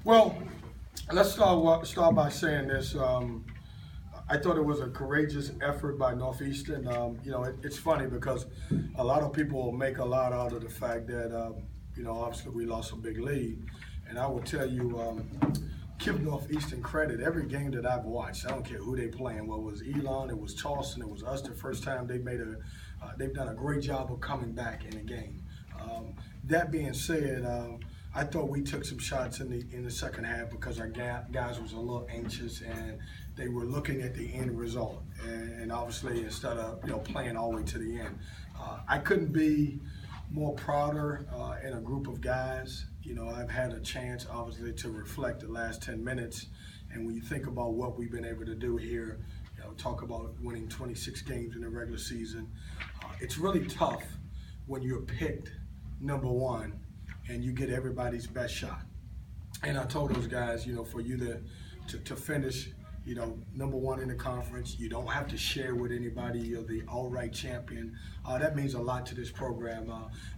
Well, let's start by saying this. I thought it was a courageous effort by Northeastern. It's funny because a lot of people make a lot out of the fact that, obviously we lost a big lead. And I will tell you, give Northeastern credit. Every game that I've watched, I don't care who they playing. Well, it was Elon, it was Charleston, it was us. The first time they've done a great job of coming back in the game. That being said, I thought we took some shots in the second half because our guys was a little anxious and they were looking at the end result. And obviously, instead of playing all the way to the end, I couldn't be more prouder in a group of guys. I've had a chance, obviously, to reflect the last 10 minutes. And when you think about what we've been able to do here, talk about winning 26 games in the regular season, it's really tough when you're picked number one and you get everybody's best shot. And I told those guys, for you to finish, number one in the conference, you don't have to share with anybody. You're the outright champion. That means a lot to this program.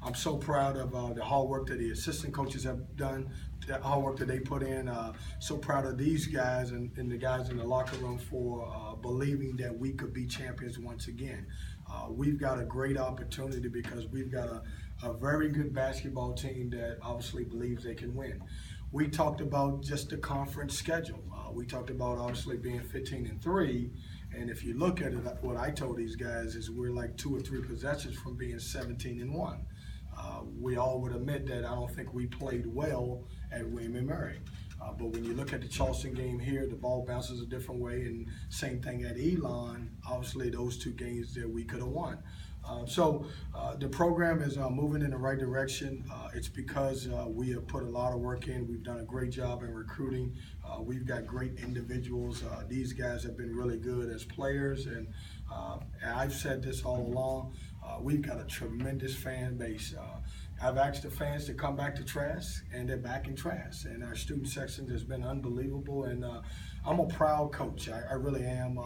I'm so proud of the hard work that the assistant coaches have done, the hard work that they put in. So proud of these guys and the guys in the locker room for believing that we could be champions once again. We've got a great opportunity because we've got a very good basketball team that obviously believes they can win. We talked about just the conference schedule. We talked about obviously being 15-3, and if you look at it, what I told these guys is we're like 2 or 3 possessions from being 17-1. We all would admit that I don't think we played well at William and Mary. But when you look at the Charleston game here, the ball bounces a different way, and same thing at Elon. Obviously, those 2 games that we could have won. So the program is moving in the right direction. It's because we have put a lot of work in. We've done a great job in recruiting. We've got great individuals. These guys have been really good as players, and I've said this all along. We've got a tremendous fan base. I've asked the fans to come back to Trask, and they're back in Trask. And our student section has been unbelievable, and I'm a proud coach. I really am.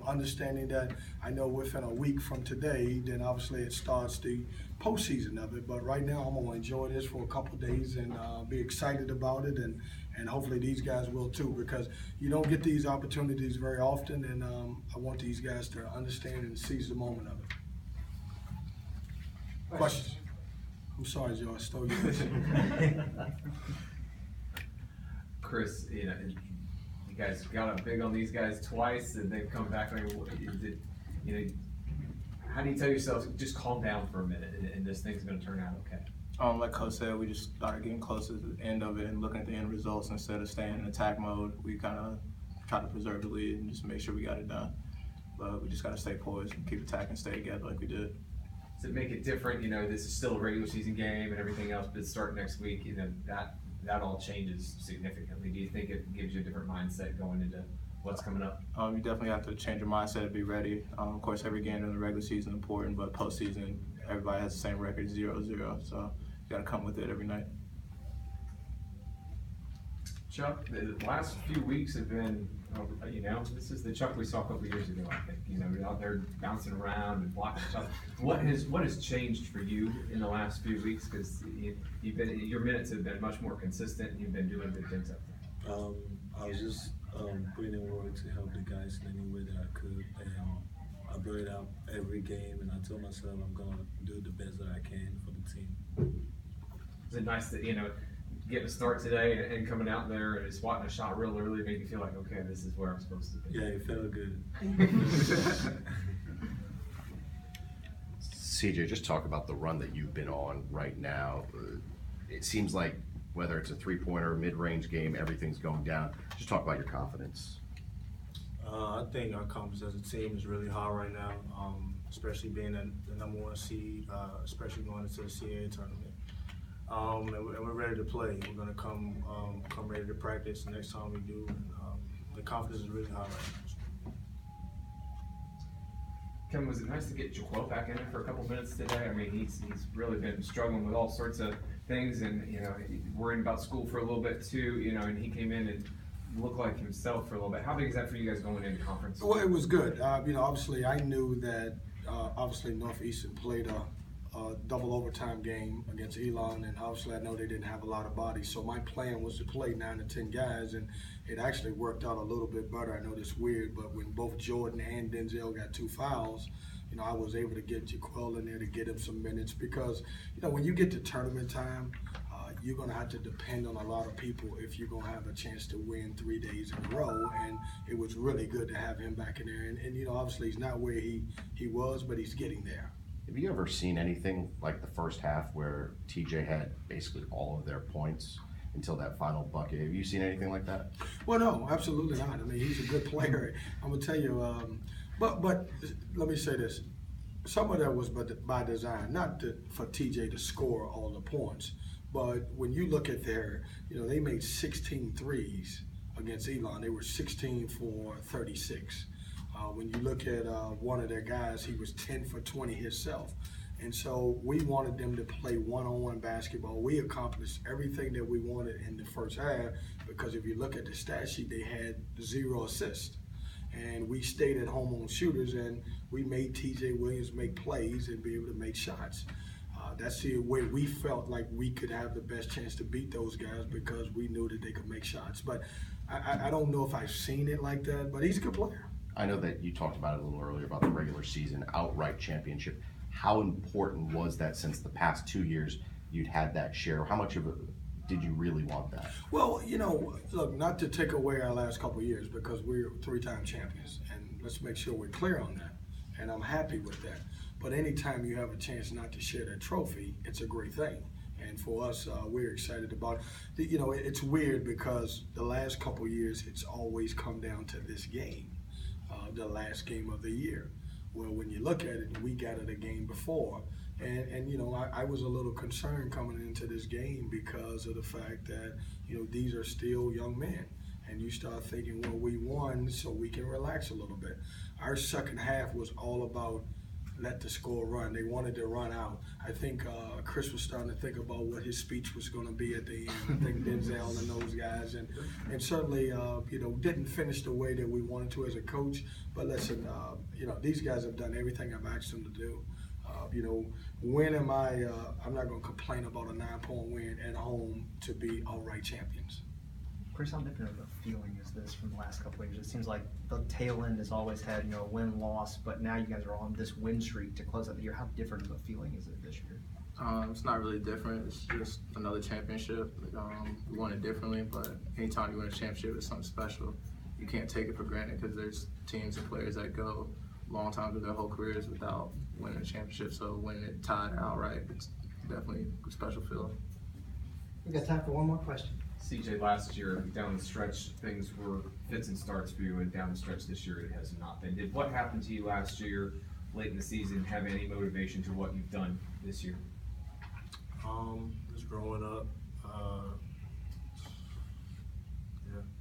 Understanding that I know within a week from today, then obviously it starts the postseason of it. But right now, I'm gonna enjoy this for a couple of days and be excited about it, and hopefully these guys will too, because you don't get these opportunities very often, and I want these guys to understand and seize the moment of it. Questions? I'm sorry, Joe, I stole your question. Chris, you guys got up big on these guys twice, and they've come back. How do you tell yourself just calm down for a minute, and this thing's going to turn out okay? Like Coach said, we just started getting closer to the end of it and looking at the end results instead of staying in attack mode. We kind of try to preserve the lead and just make sure we got it done. But we just got to stay poised and keep attacking, stay together like we did. Does it make it different? This is still a regular season game and everything else, but starting next week, that all changes significantly. Do you think it gives you a different mindset going into what's coming up? You definitely have to change your mindset and be ready. Of course, every game in the regular season is important, but postseason, everybody has the same record, 0-0. So you got to come with it every night. Chuck, the last few weeks have been, this is the Chuck we saw a couple of years ago, I think. You're out there bouncing around and blocking stuff. What has changed for you in the last few weeks? Because your minutes have been much more consistent, and you've been doing good things up there. I was just putting in work to help the guys in any way that I could, and I brought it out every game, and I told myself I'm gonna do the best that I can for the team. Is it nice that getting a start today and coming out there and swatting a shot real early made you feel like, okay, this is where I'm supposed to be? Yeah, it felt good. CJ, just talk about the run that you've been on right now. It seems like whether it's a three-pointer, mid-range game, everything's going down. Just talk about your confidence. I think our confidence as a team is really high right now, especially being the number 1 seed, especially going into the CAA tournament. And we're ready to play. We're going to come ready to practice the next time we do. And, the confidence is really high right now. Kevin, was it nice to get Jaquel back in there for a couple minutes today? I mean, he's really been struggling with all sorts of things, and worrying about school for a little bit too. And he came in and looked like himself for a little bit. How big is that for you guys going into conference? Well, it was good. Obviously, I knew that obviously Northeastern played double overtime game against Elon, and obviously I know they didn't have a lot of bodies. So my plan was to play 9 to 10 guys, and it actually worked out a little bit better. I know it's weird, but when both Jordan and Denzel got 2 fouls, you know, I was able to get Jaquel in there to get him some minutes because, you know, when you get to tournament time, you're going to have to depend on a lot of people if you're going to have a chance to win 3 days in a row. And it was really good to have him back in there. And you know, obviously he's not where he was, but he's getting there. Have you ever seen anything like the first half where TJ had basically all of their points until that final bucket? Have you seen anything like that? Well, no, absolutely not. I mean, he's a good player. I'm going to tell you, but let me say this. Some of that was by design, not for TJ to score all the points. But when you look at you know, they made 16 threes against Elon. They were 16 for 36. When you look at one of their guys, he was 10 for 20 himself. And so we wanted them to play one-on-one basketball. We accomplished everything that we wanted in the first half because if you look at the stat sheet, they had 0 assists. And we stayed at home on shooters, and we made TJ Williams make plays and be able to make shots. That's the way we felt like we could have the best chance to beat those guys because we knew that they could make shots. But I don't know if I've seen it like that, but he's a good player. I know that you talked about it a little earlier about the regular season outright championship. How important was that since the past 2 years you'd had that share? How much of it did you really want that? Well, you know, look, not to take away our last couple of years because we're 3-time champions, and let's make sure we're clear on that. And I'm happy with that. But anytime you have a chance not to share that trophy, it's a great thing. And for us, we're excited about it. You know, it's weird because the last couple of years, it's always come down to this game, the last game of the year. Well, when you look at it, we got it a game before. And you know, I was a little concerned coming into this game because of the fact that, you know, these are still young men. And you start thinking, well, we won, so we can relax a little bit. Our second half was all about let the score run. They wanted to run out. I think Chris was starting to think about what his speech was going to be at the end. I think Denzel and those guys, and certainly, you know, didn't finish the way that we wanted to as a coach. But listen, you know, these guys have done everything I've asked them to do. You know, when am I? I'm not going to complain about a 9-point win at home to be outright champions. Chris, how different of a feeling is this from the last couple of years? It seems like the tail end has always had, you know, a win-loss, but now you guys are on this win streak to close out the year. How different of a feeling is it this year? It's not really different. It's just another championship. We won it differently, but anytime you win a championship, it's something special. You can't take it for granted because there's teams and players that go long times of their whole careers without winning a championship. So winning it tied outright, it's definitely a special feeling. We got time for one more question. CJ, last year down the stretch things were fits and starts for you, and down the stretch this year it has not been. Did what happened to you last year, late in the season, have any motivation to what you've done this year? Just growing up.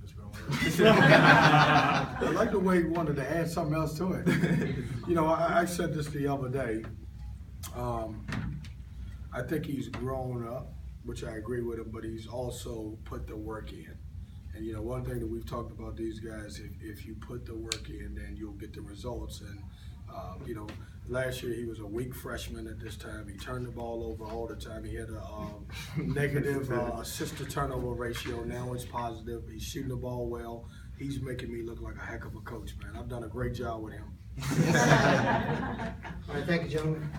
Just growing up. I like the way he wanted to add something else to it. You know, I said this the other day. I think he's grown up, which I agree with him, but he's also put the work in. And, you know, one thing that we've talked about these guys, if you put the work in, then you'll get the results. And, you know, last year he was a weak freshman at this time. He turned the ball over all the time. He had a negative assist to turnover ratio. Now it's positive. He's shooting the ball well. He's making me look like a heck of a coach, man. I've done a great job with him. All right, thank you, gentlemen.